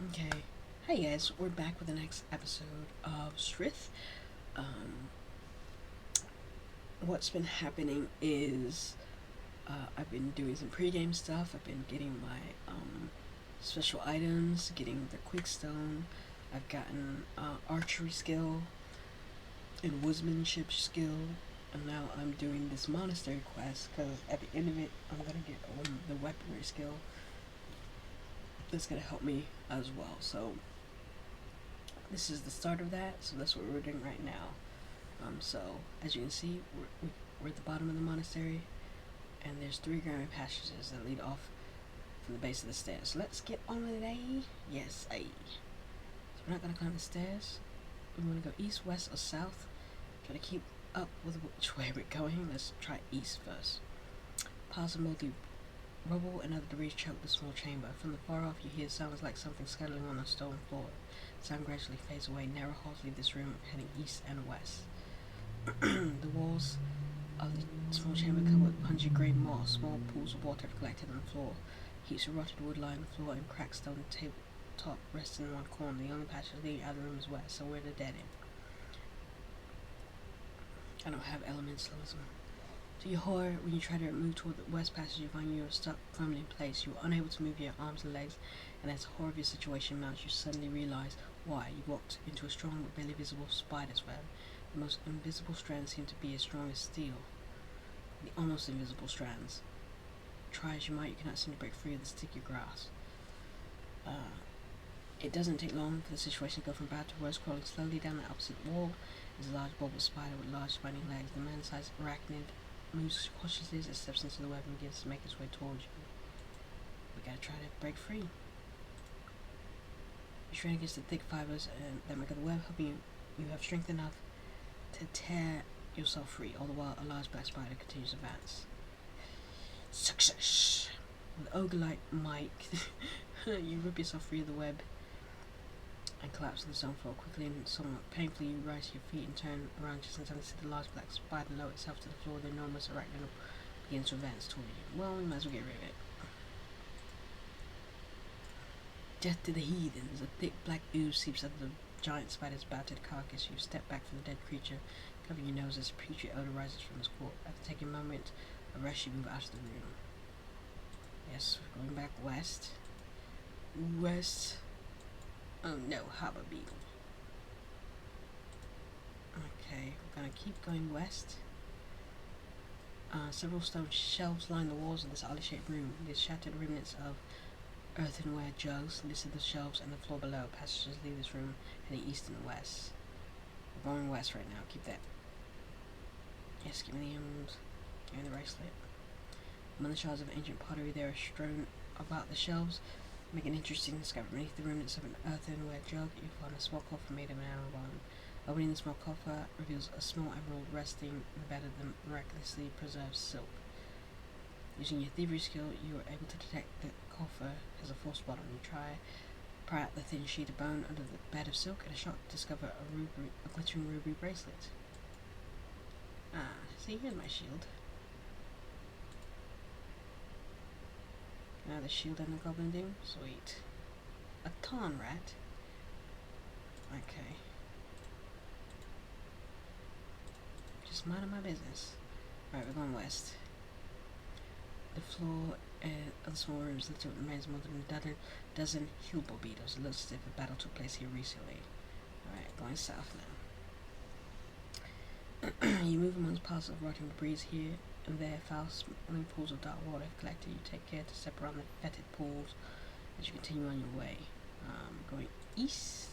Okay. Hey guys, we're back with the next episode of Sryth. Um, what's been happening is I've been doing some pregame stuff. I've been getting my special items, getting the quick stone. I've gotten archery skill and woodsmanship skill, and now I'm doing this monastery quest because at the end of it, I'm gonna get the weaponry skill. That's gonna help me as well. So this is the start of that. So that's what we're doing right now. So as you can see, we're at the bottom of the monastery, and there's 3 granite passages that lead off from the base of the stairs. So let's get on with it. Yes, So we're not gonna climb the stairs. We want to go east, west, or south. Try to keep up with which way we're going. Let's try east first. Piles of moldy rubble and other debris choke the small chamber. From the far off, you hear sounds like something scuttling on the stone floor. The sound gradually fades away. Narrow halls leave this room, heading east and west. The walls of the small chamber covered with pungent grey moss. Small pools of water have collected on the floor. Heaps of rotted wood line the floor, and cracked stone tabletop rests in one corner. The only passage leading out of the room is west, so we're at a dead end. I don't have elementalism. To your horror, when you try to move toward the west passage, you find you are stuck firmly in place. You are unable to move your arms and legs, and as the horror of your situation mounts, you suddenly realize why. You walked into a strong but barely visible spider's web. The most invisible strands seem to be as strong as steel. The almost invisible strands. Try as you might, you cannot seem to break free of the sticky grass. It doesn't take long for the situation to go from bad to worse. Crawling slowly down the opposite wall is a large bulbous spider with large spiny legs. The man-sized arachnid moves cautiously as it steps into the web and begins to make its way towards you. We gotta try to break free. You strain against the thick fibers that make up the web, hoping you have strength enough to tear yourself free. All the while, a large black spider continues to advance. Success! With ogre-like might, you rip yourself free of the web and collapse on the stone floor. Quickly and somewhat painfully, you rise to your feet and turn around just in time to see the large black spider lower itself to the floor. The enormous arachnid begins to advance toward you. Well, we might as well get rid of it. Death to the heathens. A thick black ooze seeps out of the giant spider's battered carcass. You step back from the dead creature, covering your nose as putrid odor rises from its core. After taking a moment of rest, you move out of the room. Yes, we're going back west. West. Oh no, harbor beetle. Okay, we're gonna keep going west. Several stone shelves line the walls of this oddly shaped room. These shattered remnants of earthenware jugs littered the shelves and the floor below. Passages leave this room heading east and west. We're going west right now. Keep that. Yes, give me the emerald. Give me the bracelet. Among the shards of ancient pottery, they are strewn about the shelves. Make an interesting discovery. Beneath the remnants of an earthenware jug, you find a small coffer made of an animal bone. Opening the small coffer reveals a small emerald resting in the bed of the miraculously preserved silk. Using your thievery skill, you are able to detect the coffer has a false bottom. You pry out the thin sheet of bone under the bed of silk, and a shock discover a glittering ruby bracelet. See, here's my shield. Now the shield and the goblin thing? Sweet. A tarn rat? Okay. Just minding my business. Right, we're going west. The floor of the small room is littered with remains of more than a dozen hillball beetles. It looks as if a battle took place here recently. Alright, going south now. You move amongst piles of rotting debris here and there. Foul smelling pools of dark water have collected. You take care to step around the fetid pools as you continue on your way. Going east.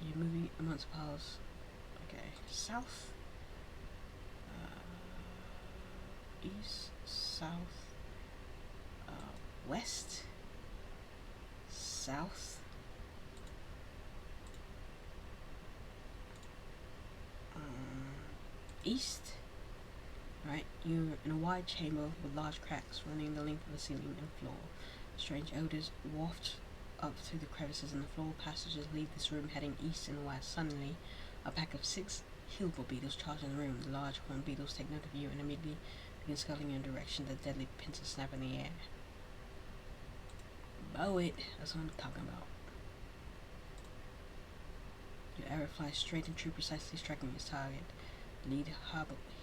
You're moving amongst piles. Okay, south. East, south, west, south, east. Right, you're in a wide chamber with large cracks running the length of the ceiling and floor. Strange odors waft up through the crevices in the floor. Passages leave this room heading east and west. Suddenly, a pack of 6 hillball beetles charge in the room. The large horned beetles take note of you and immediately begin scuttling in your direction. The deadly pincers snap in the air. Bow it. That's what I'm talking about. Your arrow flies straight and true, precisely striking its target. Lead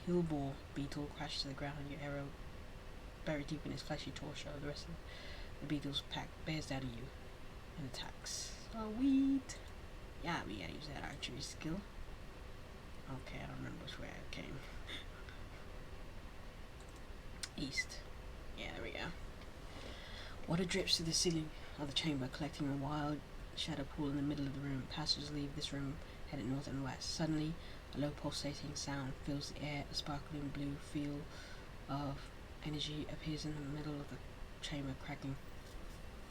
hillball beetle crashes to the ground, and your arrow buried deep in its fleshy torso. The rest of the beetle's pack bears down on you and attacks. Sweet. Yeah, we gotta use that archery skill. Okay, I don't remember which way I came. East. Yeah, there we go. Water drips through the ceiling of the chamber, collecting a wild shadow pool in the middle of the room. Passengers leave this room, headed north and west. Suddenly, a low pulsating sound fills the air. A sparkling blue field of energy appears in the middle of the chamber, cracking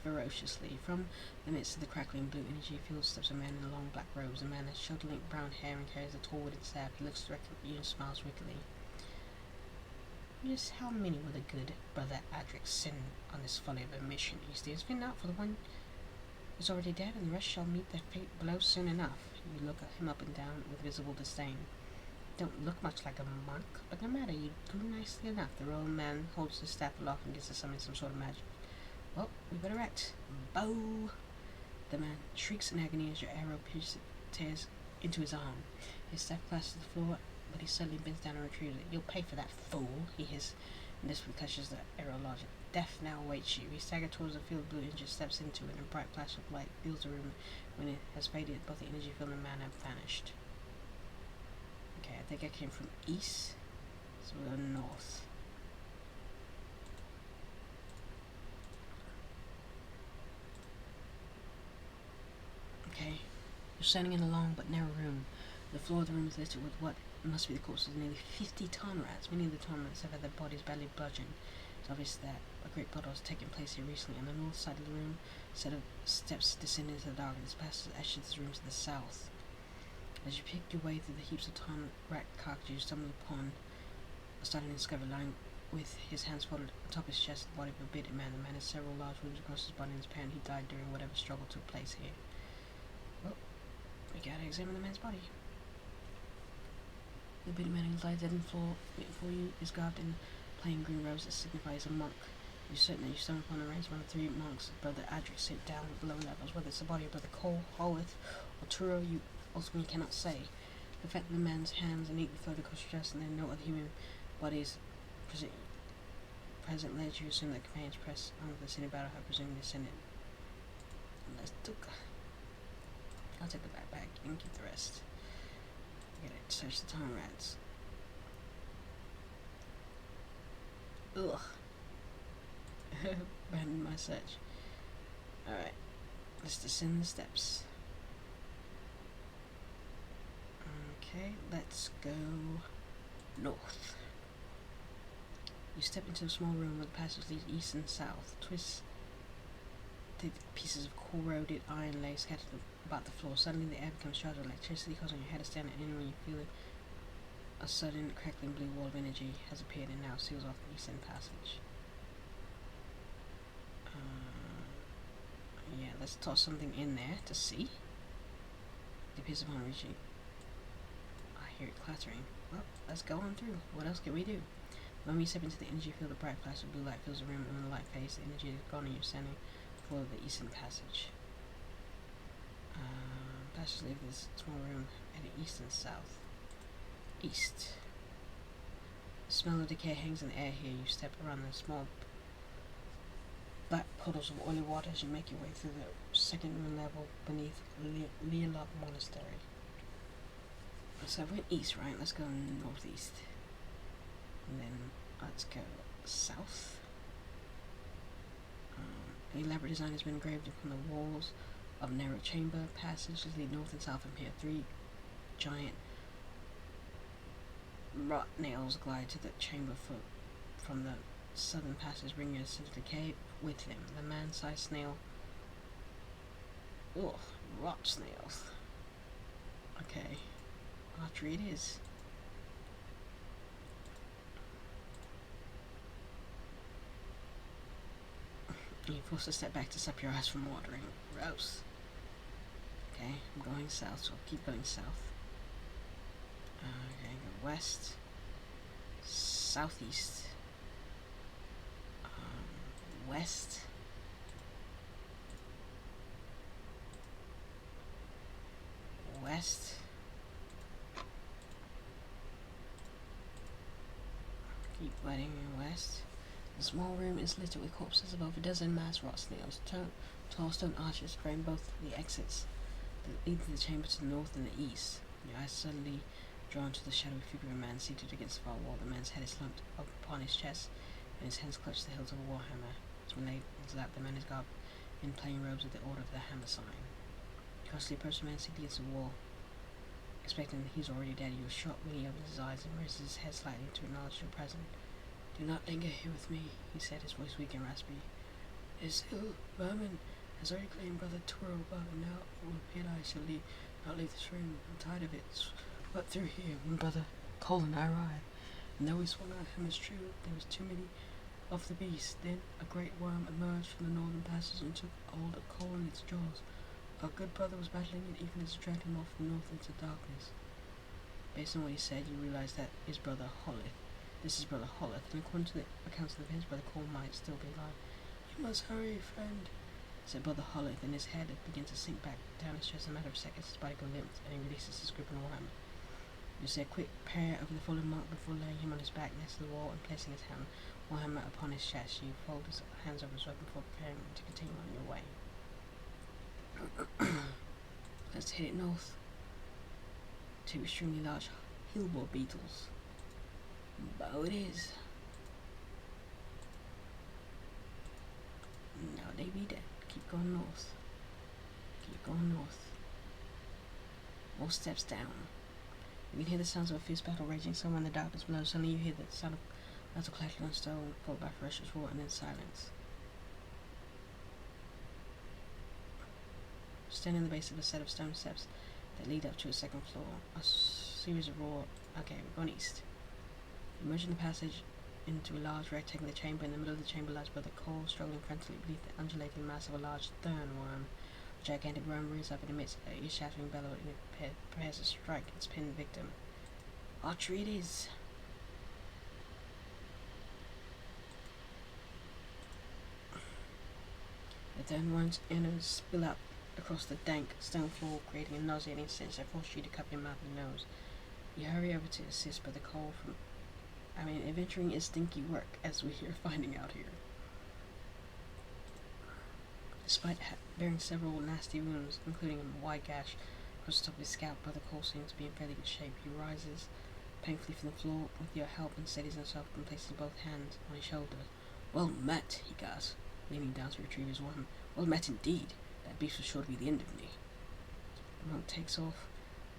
ferociously. From the midst of the crackling blue energy field steps a man in long black robes. The man has shoulder-length brown hair and carries a tall wooden staff. He looks directly at you and smiles wickedly. Just how many will the good brother Adric send on this folly of a mission? He stands spin out for the one who's already dead, and the rest shall meet their fate below soon enough. You look at him up and down with visible disdain. Don't look much like a monk, but no matter, you do nicely enough. The royal man holds his staff aloft and gets to summon some sort of magic. Well, we better act. Bow! The man shrieks in agony as your arrow tears into his arm. His staff clashes the floor, but he suddenly bends down and retrieves it. You'll pay for that, fool, he hisses, and this clutches the arrow logic. Death now awaits you. He staggers towards the field of blue and just steps into it, and a bright flash of light fills the room. When it has faded, both the energy field and man have vanished. Okay, I think I came from east, so we'll go north. Okay, you're standing in a long but narrow room. The floor of the room is littered with what must be the corpses of nearly 50 ton rats. Many of the ton rats have had their bodies badly bludgeoned. It's obvious that a great battle has taken place here recently. On the north side of the room, a set of steps descend into the darkness. Passes enters the room to the south. As you pick your way through the heaps of ton rat carcasses, you stumble upon a startling discovery lying with his hands folded atop his chest, the body of a bearded man. The man has several large wounds across his body, and his apparent he died during whatever struggle took place here. Well, we gotta examine the man's body. The bearded man who lies dead on the floor before you is garbed in plain green robes that signifies a monk. You're certain that you stumble upon a arrangement of 3 monks, Brother Adric sit down below levels. Whether it's the body of Brother Cole, Holith, or Turo, you ultimately cannot say. The fact that the man's hands are neatly folded across your chest and there are no other human bodies present led you to assume that companions press on the city battle have presumably descended. I'll take the backpack. You can keep the rest. Get it. Search the ton rats. Ugh. Abandon my search. Alright. Let's descend the steps. Okay, let's go north. You step into a small room where the passage leads east and south. Twist thick pieces of corroded iron lay scattered about the floor. Suddenly the air becomes charged with electricity, causing your head to stand at when you feel a sudden crackling blue wall of energy has appeared and now seals off the eastern passage. Yeah, let's toss something in there to see. It appears upon reaching. I hear it clattering. Well, let's go on through. What else can we do? When we step into the energy field, a bright flash of blue light fills the room, and when the light fades, the energy is gone and you're standing before the eastern passage. Passage leave this small room heading east and south. East. The smell of decay hangs in the air here. You step around the small black puddles of oily water as you make your way through the second room level beneath Leolot Monastery. So I went east, right? Let's go northeast. And then let's go south. An elaborate design has been engraved upon the walls of narrow chamber. Passages lead north and south from here. 3 giant rot nails glide to the chamber from the southern passage, bringing us into the cave with them. The man-sized snail. Ugh, rot snails. Okay, archery it is. You're forced to step back to stop your eyes from watering. Gross. Okay, I'm going south, so I'll keep going south. Okay, go west, southeast, west, fighting west. The small room is littered with corpses of over a dozen mass rot snails. Tall stone arches frame both the exits that lead to the chamber to the north and the east. Your eyes suddenly drawn to the shadowy figure of a man seated against the far wall. The man's head is slumped upon his chest, and his hands clutch the hilt of a warhammer. As one leg is lap, the man is garbed in plain robes with the order of the hammer sign. You cautiously approach the man seated against the wall, expecting that he's already dead. You are shocked when he opens his eyes and raises his head slightly to acknowledge your presence. Do not linger here with me, he said, his voice weak and raspy. It is ill. Vermin has already claimed Brother Toro above, and now it I shall not leave this room. I'm tired of it. Swept through here when Brother Cole and I arrived, and though we swung our hammers true, there was too many of the beast. Then a great worm emerged from the northern passage and took hold of Cole in its jaws. Our good brother was battling it even as it dragged him off from north into darkness. Based on what he said, you realize that his brother Holith. This is Brother Holith, and according to the accounts of the events, Brother Cole might still be alive. You must hurry, friend, said Brother Holith, and his head began to sink back down his chest. In a matter of seconds, his body got limp, and he releases his grip on Warhammer. You say a quick prayer over the fallen monk before laying him on his back next to the wall and placing his Warhammer upon his chest. You fold his hands over his weapon before preparing to continue on your way. Let's head it north. Two extremely large hillboar beetles. Bow it is. Now they be dead. Keep going north. Keep going north. More steps down. You can hear the sounds of a fierce battle raging somewhere in the darkness below. Suddenly you hear the sound of metal clattering on stone, followed by ferocious roar, and then silence. Standing in the base of a set of stone steps that lead up to a second floor. A series of roar. Okay, we're going east. You emerge in the passage into a large rectangular chamber. In the middle of the chamber lies Brother Cole, struggling frantically beneath the undulating mass of a large thorn worm. A gigantic worm rears up and emits a ear-shattering bellow, and it prepares to strike its pinned victim. Archery it is. The thorn worm's innards spill out across the dank stone floor, creating a nauseating stench that forces you to cover your mouth and nose. You hurry over to assist Brother Cole adventuring is stinky work, as we are finding out here. Despite bearing several nasty wounds, including a wide gash across the top of his scalp, Brother Cole seems to be in fairly good shape. He rises painfully from the floor with your help and steadies himself and places both hands on his shoulders. Well met, he gasps, leaning down to retrieve his weapon. Well met indeed. That beast was sure to be the end of me. The monk takes off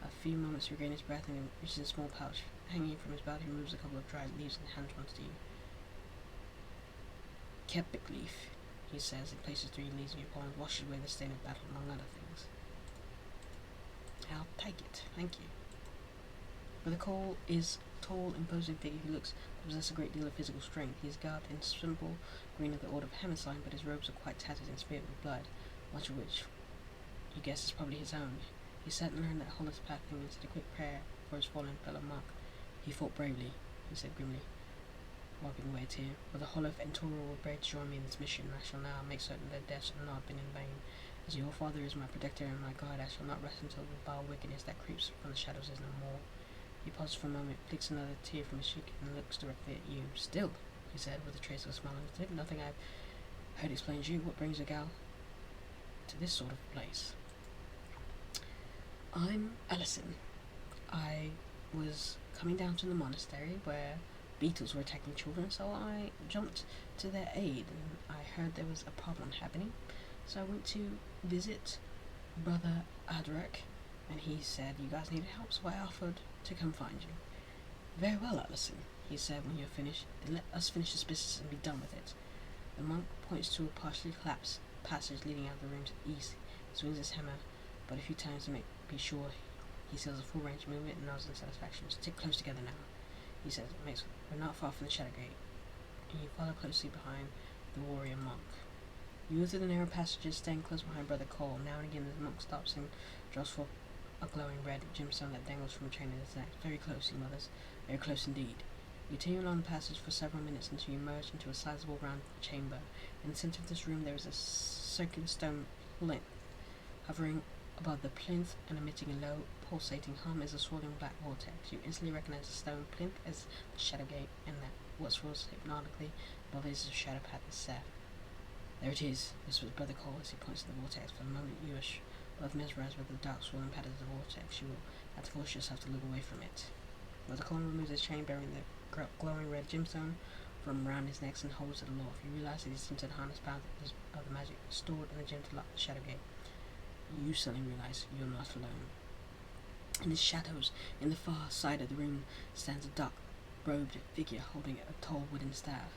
a few moments to regain his breath and reaches a small pouch. Hanging from his belt, he removes a couple of dried leaves and hands one to you. Kepik leaf, he says, and places 3 leaves in your palm and washes away the stain of battle, among other things. I'll take it, thank you. Brother Cole is a tall, imposing figure who looks to possess a great deal of physical strength. He is garbed in simple green of the Order of Hammer Sign, but his robes are quite tattered and smeared with blood, much of which you guess is probably his own. He sat and learned that Hollis Pathing and said a quick prayer for his fallen fellow monk. He fought bravely, he said grimly, wiping away a tear. Brother Hollis and Toro were brave to join me in this mission, and I shall now make certain their deaths have not been in vain. As your father is my protector and my guide, I shall not rest until the vile wickedness that creeps from the shadows is no more. He pauses for a moment, flicks another tear from his cheek, and looks directly at you. Still, he said, with a trace of a smile on his lip, nothing I've heard explains you. What brings a gal to this sort of place? I'm Allison. I was coming down to the monastery where beetles were attacking children, so I jumped to their aid, and I heard there was a problem happening. So I went to visit Brother Adrak, and he said you guys needed help, so I offered to come find you. Very well, Allison, he said when you're finished. Then let us finish this business and be done with it. The monk points to a partially collapsed passage leading out of the room to the east. He swings his hammer but a few times to be sure he sees a full range of movement and nods in satisfaction. Stick close together now, he says. We're not far from the shadow gate, and you follow closely behind the warrior monk. You move through the narrow passages, staying close behind Brother Cole. Now and again the monk stops and draws forth a glowing red gemstone that dangles from a chain in his neck. Very close, he mutters. Very close indeed. You continue along the passage for several minutes until you emerge into a sizable round chamber. In the center of this room there is a circular stone plinth. Hovering above the plinth and emitting a low, pulsating hum is a swirling black vortex. You instantly recognize the stone plinth as the shadow gate and that what swirls hypnotically above his shadow path is set. There it is, whispers Brother Cole as he points to the vortex. For the moment you are both mesmerized by the dark swirling patterns of the vortex. You will have to force yourself to look away from it. Brother Cole removes his chain bearing the glowing red gemstone from around his neck and holds it aloft. You realize that he's attempted to harness power of the magic stored in the gem to lock the shadow gate. You suddenly realize you're not alone. In the shadows, in the far side of the room, stands a dark-robed figure holding a tall wooden staff.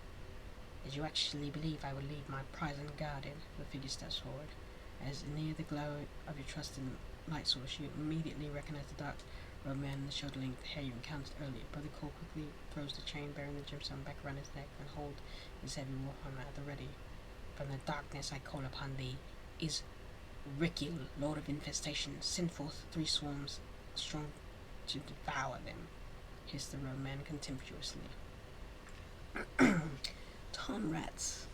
Did you actually believe I would leave my prize unguarded? The figure steps forward. As near the glow of your trusted light source, you immediately recognize the dark-robed man in the shoulder-length hair you encountered earlier. Brother Cole quickly throws the chain bearing the gemstone back around his neck and holds his heavy warhammer at the ready. From the darkness I call upon thee. Is Rikil, Lord of Infestation, send forth 3 swarms strong to devour them, hissed the robed man contemptuously. Tom rats.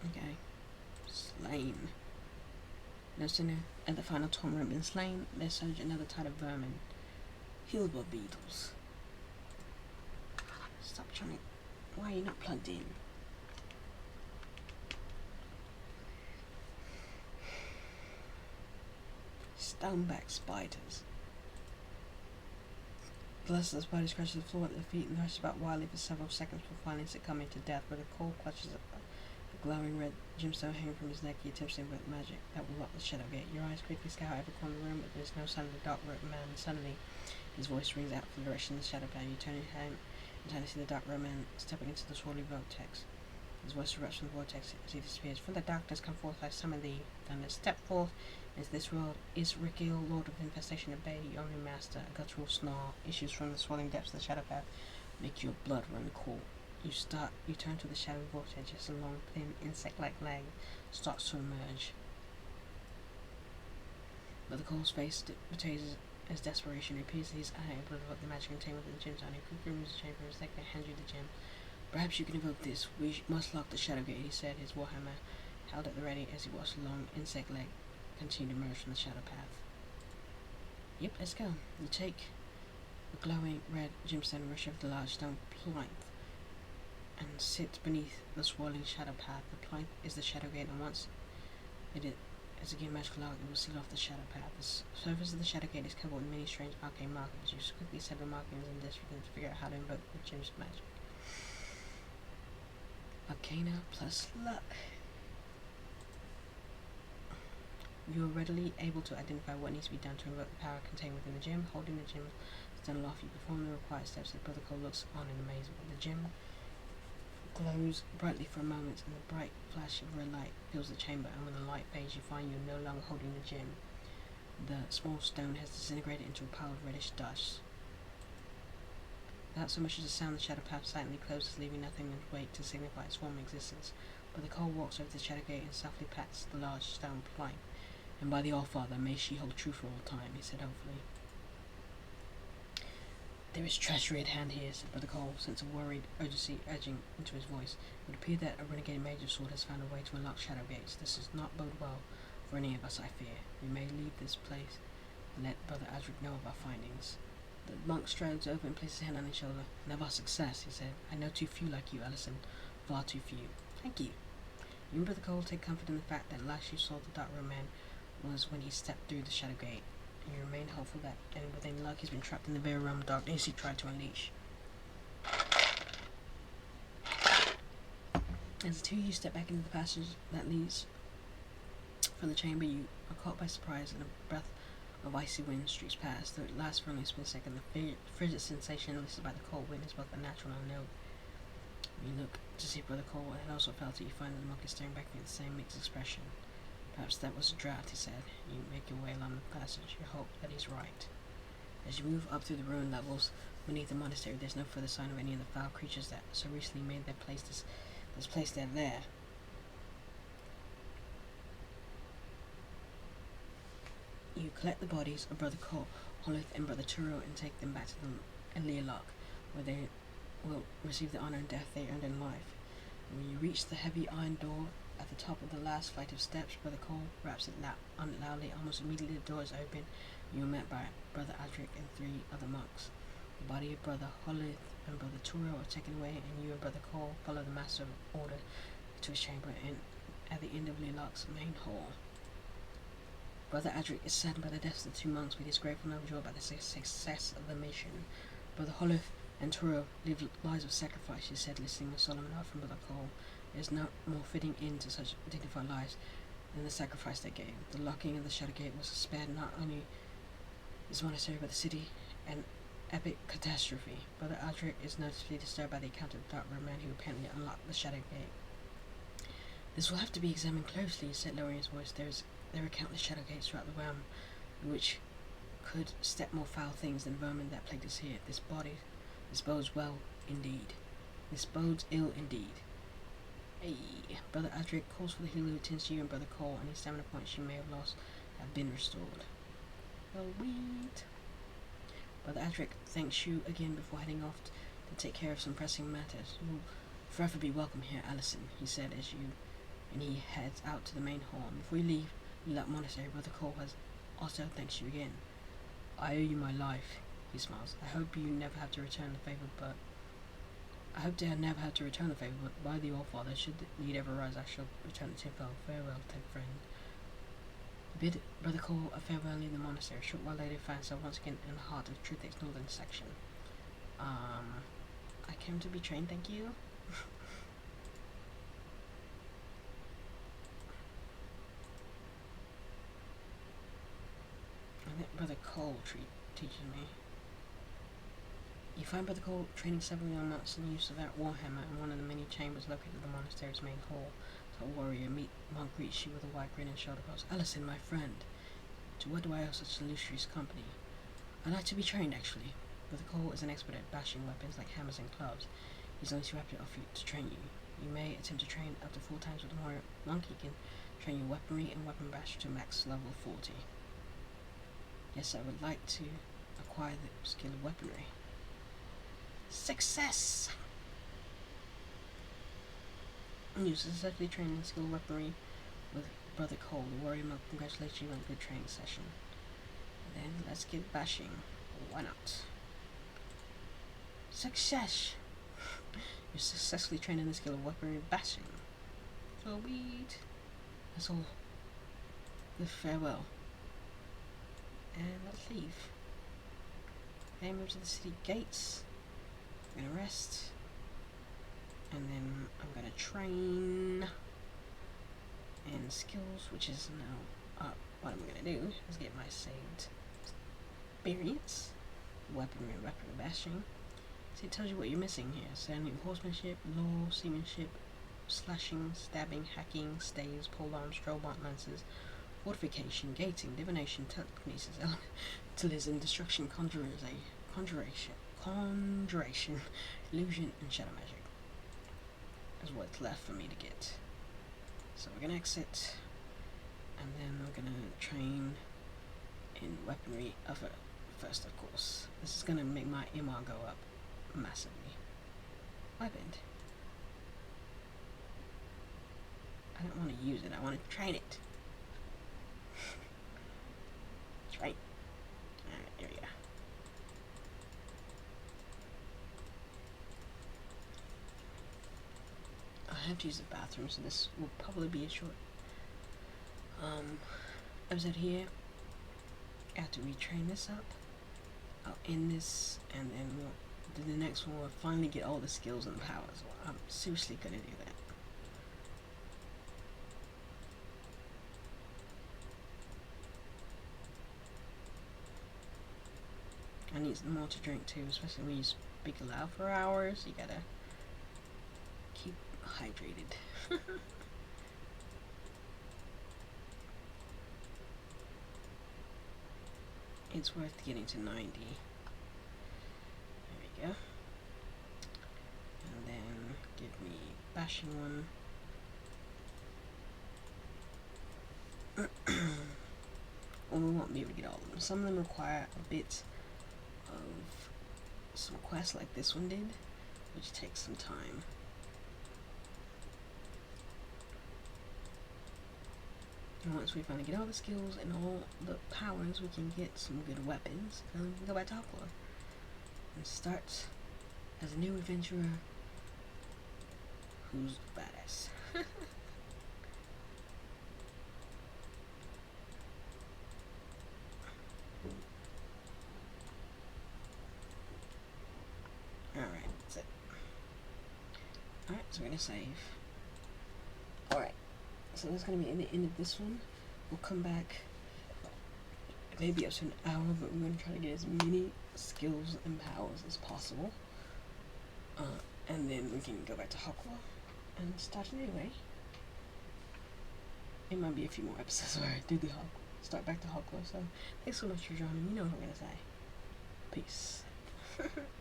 Okay. Slain. No sooner had the final Tom rat been slain, there surged another tide of vermin. Hilbur beetles. Stop trying to... Why are you not plugged in? Stoneback spiders. The last of the spiders crashes the floor at their feet and thrashes about wildly for several seconds before finally succumbing to death. But a cold clutches at the glowing red gemstone hanging from his neck. He attempts to invoke magic that will lock the shadow gate. Your eyes quickly scour every corner of the room, but there's no sign of the dark-robed man. And suddenly, his voice rings out from the direction of the shadow path. You turn your head in time to see the dark-robed man stepping into the swirly vortex. His voice erupts from the vortex as he disappears. From the darkness come forth, I summon thee. Thunder, step forth into this world. Is Rikil, Lord of Infestation, obey your only master. A guttural snarl issues from the swirling depths of the shadow path, make your blood run cold. You turn to the shadowy vortex as a long, thin, insect-like leg starts to emerge. But the Cole's face betrays his desperation. It appears that he's unable to evoke the magic contained within the gemstone. He quickly removes the chain from his neck and hands you the gem. Perhaps you can evoke this. We must lock the shadow gate, he said, his warhammer held at the ready as he watched the long insect leg continue to emerge from the shadow path. Yep, let's go. You take the glowing red gemstone and rush over the large stone plinth and sit beneath the swirling shadow path. The plinth is the shadow gate, and once it is again magical light, it will seal off the shadow path. The surface of the shadow gate is covered with many strange arcane markings. You quickly several markings and disregard to figure out how to invoke the gem's magic. Arcana plus luck. You are readily able to identify what needs to be done to invoke the power contained within the gem. Holding the gem stand aloft, you perform the required steps. The protocol looks on in amazement. The gem glows brightly for a moment, and the bright flash of red light fills the chamber. And when the light fades, you find you are no longer holding the gem. The small stone has disintegrated into a pile of reddish dust. Without so much as a sound, the shadow path silently closes, leaving nothing in wait to signify its former existence. But the Cole walks over to the shadow gate and softly pats the large stone plank. And by the All-Father, may she hold true for all time, he said hopefully. There is treachery at hand here, said Brother Cole, sense of worried urgency edging into his voice. It would appear that a renegade mage of sword has found a way to unlock shadow gates. This does not bode well for any of us, I fear. We may leave this place and let Brother Adric know of our findings. The monk strides over and places his hand on his shoulder. Never success, he said. I know too few like you, Ellison. Far too few. Thank you. You and Brother Cole take comfort in the fact that last you saw the dark-robed man was when he stepped through the shadow gate, and you remain hopeful that, and with any luck, he's been trapped in the very realm of darkness he tried to unleash. As the two of you step back into the passage that leads from the chamber, you are caught by surprise, and a breath of icy wind streaks past. Though it lasts for only a split second, the frigid sensation elicited by the cold wind is both unnatural and unknown. When you look to see Brother Cole and also felt it, you find that the monk is staring back with the same mixed expression. Perhaps that was a drought, he said. You make your way along the passage. You hope that he's right. As you move up through the ruined levels beneath the monastery, there's no further sign of any of the foul creatures that so recently made their place this place there. You collect the bodies of Brother Cole, Holith, and Brother Turo and take them back to the Elialoch, where they will receive the honor and death they earned in life. When you reach the heavy iron door at the top of the last flight of steps, Brother Cole raps it loudly. Almost immediately the door is open. You are met by Brother Adric and 3 other monks. The body of Brother Holith and Brother Turo are taken away, and you and Brother Cole follow the Master Order to his chamber and at the end of Lilok's main hall. Brother Adric is saddened by the deaths of the 2 monks, but he is grateful and overjoyed by the success of the mission. Brother Holith and Turo live lives of sacrifice, he said, listening with solemn oath from Brother Cole. There is no more fitting end to such dignified lives than the sacrifice they gave. The locking of the Shadow Gate was spared not only this monastery but the city, an epic catastrophe. Brother Adric is noticeably disturbed by the account of the dark red man who apparently unlocked the Shadow Gate. This will have to be examined closely, he said, lowering his voice. There are countless shadow gates throughout the realm, which could step more foul things than vermin that plagued us here. This bodes well indeed. This bodes ill indeed. Hey, Brother Adric calls for the healer who attends to you and Brother Cole. Any stamina points you may have lost have been restored. Well, wait. Brother Adric thanks you again before heading off to take care of some pressing matters. You will forever be welcome here, Allison, he said and he heads out to the main hall. And before you leave that monastery, Brother Cole has also thanks you again. I owe you my life, he smiles. I hope to never have to return the favor, but by the All-Father, should the need ever arise, I shall return to tenfold. Farewell, tender friend. Bid Brother Cole a farewell in the monastery. A short while later, finds himself once again in the heart of Truth's northern section. I came to be trained, thank you. I think Brother Cole teaches me. You find Brother Cole training several young monks in the use of that warhammer in one of the many chambers located in the monastery's main hall. So a warrior monk greets you with a wide grin and shoulder pose. Allison, my friend, to what do I owe such illustrious company? I'd like to be trained, actually. Brother Cole is an expert at bashing weapons like hammers and clubs. He's only too happy to offer you to train you. You may attempt to train up to 4 times with the warrior monk. He can train your weaponry and weapon bash to max level 40. Yes, I would like to acquire the skill of weaponry. Success! You successfully trained in skill weaponry with Brother Cole, the warrior monk. Congratulations you on a good training session. And then let's get bashing. Why not? Success! You successfully trained in the skill of weaponry bashing. Sweet. That's all. Good farewell. And let's leave. Okay, move to the city gates. I'm gonna rest. And then I'm gonna train in skills, which is now what I'm gonna do is get my saved experience. Weaponry and weapon bashing. See, it tells you what you're missing here. Standing horsemanship, law, seamanship, slashing, stabbing, hacking, staves, polearms, strobot lances, fortification, gating, divination, telekinesis, elementalism, destruction, conjuration, illusion, and shadow magic is what's left for me to get. So we're gonna exit, and then we're gonna train in weaponry first, of course. This is gonna make my MR go up massively. Weapon. I don't want to use it. I want to train it. Right. Alright, here we go. I have to use the bathroom, so this will probably be a short episode here. After we train this up, I'll end this, and then we'll do the next one. We'll finally get all the skills and powers. I'm seriously gonna do that. I need some more to drink too, especially when you speak aloud for hours. You gotta keep hydrated. It's worth getting to 90. There we go. And then give me bashing one. Well, we won't be able to get all of them. Some of them require a bit of some quests like this one did, which takes some time. And once we finally get all the skills and all the powers, we can get some good weapons, and we can go back to Hoplar. and start as a new adventurer who's badass. Alright, that's it. Alright, so we're gonna save. Alright, so that's gonna be in the end of this one. We'll come back maybe up to an hour, but we're gonna try to get as many skills and powers as possible. And then we can go back to Hogwarts and start it anyway. It might be a few more episodes where I do the start back to Hogwarts. So thanks so much for joining me. You know what I'm gonna say. Peace.